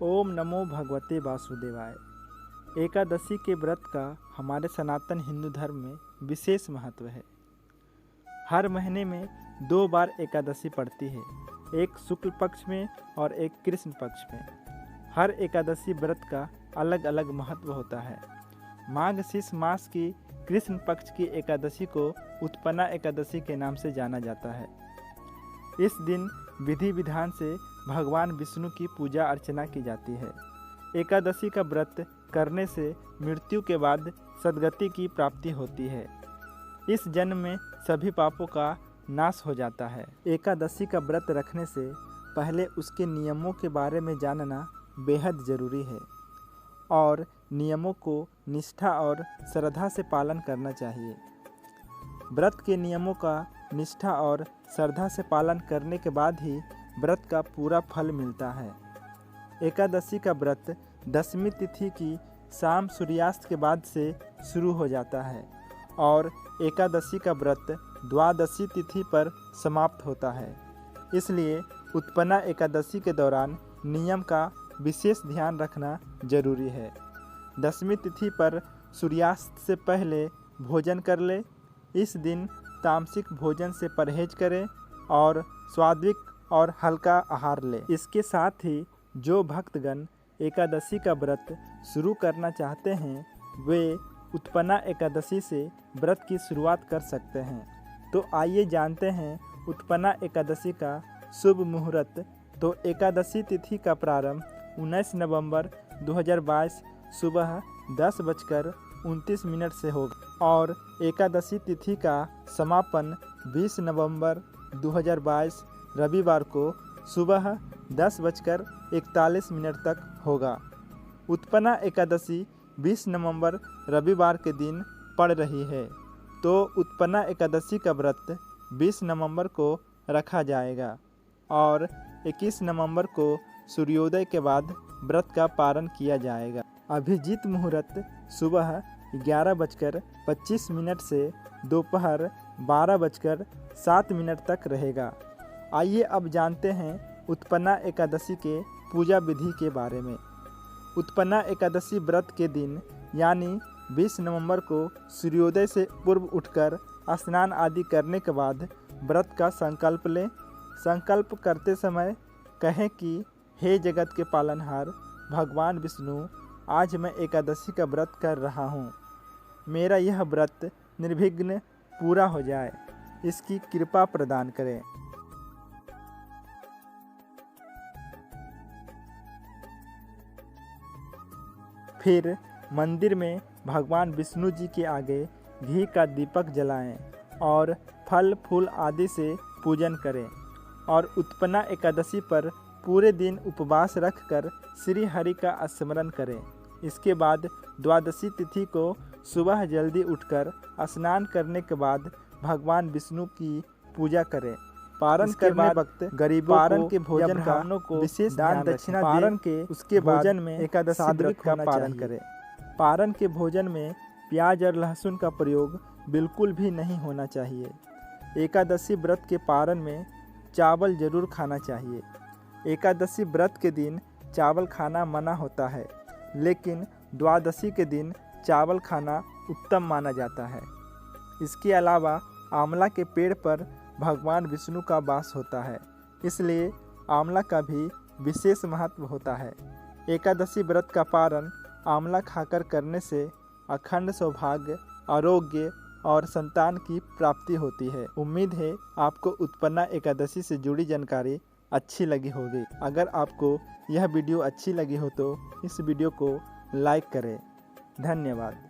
ओम नमो भगवते वासुदेवाय। एकादशी के व्रत का हमारे सनातन हिंदू धर्म में विशेष महत्व है। हर महीने में 2 बार एकादशी पड़ती है, एक शुक्ल पक्ष में और एक कृष्ण पक्ष में। हर एकादशी व्रत का अलग अलग महत्व होता है। माघ मास की कृष्ण पक्ष की एकादशी को उत्पन्ना एकादशी के नाम से जाना जाता है। इस दिन विधि विधान से भगवान विष्णु की पूजा अर्चना की जाती है। एकादशी का व्रत करने से मृत्यु के बाद सद्गति की प्राप्ति होती है। इस जन्म में सभी पापों का नाश हो जाता है। एकादशी का व्रत रखने से पहले उसके नियमों के बारे में जानना बेहद ज़रूरी है और नियमों को निष्ठा और श्रद्धा से पालन करना चाहिए। व्रत के नियमों का निष्ठा और श्रद्धा से पालन करने के बाद ही व्रत का पूरा फल मिलता है। एकादशी का व्रत दशमी तिथि की शाम सूर्यास्त के बाद से शुरू हो जाता है और एकादशी का व्रत द्वादशी तिथि पर समाप्त होता है। इसलिए उत्पन्ना एकादशी के दौरान नियम का विशेष ध्यान रखना जरूरी है। दशमी तिथि पर सूर्यास्त से पहले भोजन कर ले। इस दिन तामसिक भोजन से परहेज करें और स्वादिष्ट और हल्का आहार लें। इसके साथ ही जो भक्तगण एकादशी का व्रत शुरू करना चाहते हैं वे उत्पन्ना एकादशी से व्रत की शुरुआत कर सकते हैं। तो आइए जानते हैं उत्पन्ना एकादशी का शुभ मुहूर्त। तो एकादशी तिथि का प्रारंभ 19 नवंबर 2022 सुबह 10:29 से होगा और एकादशी तिथि का समापन 20 नवंबर 2022 रविवार को सुबह 10:41 तक होगा। उत्पन्ना एकादशी 20 नवंबर रविवार के दिन पड़ रही है, तो उत्पन्ना एकादशी का व्रत 20 नवंबर को रखा जाएगा और 21 नवंबर को सूर्योदय के बाद व्रत का पारण किया जाएगा। अभिजीत मुहूर्त सुबह 11:25 से दोपहर 12:07 तक रहेगा। आइए अब जानते हैं उत्पन्ना एकादशी के पूजा विधि के बारे में। उत्पन्ना एकादशी व्रत के दिन यानी 20 नवंबर को सूर्योदय से पूर्व उठकर स्नान आदि करने के बाद व्रत का संकल्प लें। संकल्प करते समय कहें कि हे जगत के पालनहार भगवान विष्णु, आज मैं एकादशी का व्रत कर रहा हूँ। मेरा यह व्रत निर्विघ्न पूरा हो जाए, इसकी कृपा प्रदान करें। फिर मंदिर में भगवान विष्णु जी के आगे घी का दीपक जलाएं और फल फूल आदि से पूजन करें और उत्पन्ना एकादशी पर पूरे दिन उपवास रखकर श्री हरि का स्मरण करें। इसके बाद द्वादशी तिथि को सुबह जल्दी उठकर स्नान करने के बाद भगवान विष्णु की पूजा करें। पारण करने वक्त गरीबों के भोजन को विशेष दान दक्षिणा पारण के उसके भोजन में एकादशी व्रत का पालन करें। पारण के भोजन में प्याज और लहसुन का प्रयोग बिल्कुल भी नहीं होना चाहिए। एकादशी व्रत के पारण में चावल जरूर खाना चाहिए। एकादशी व्रत के दिन चावल खाना मना होता है, लेकिन द्वादशी के दिन चावल खाना उत्तम माना जाता है। इसके अलावा आंवला के पेड़ पर भगवान विष्णु का वास होता है, इसलिए आंवला का भी विशेष महत्व होता है। एकादशी व्रत का पारण आंवला खाकर करने से अखंड सौभाग्य, आरोग्य और संतान की प्राप्ति होती है। उम्मीद है आपको उत्पन्ना एकादशी से जुड़ी जानकारी अच्छी लगी होगी। अगर आपको यह वीडियो अच्छी लगी हो तो इस वीडियो को लाइक करें। धन्यवाद।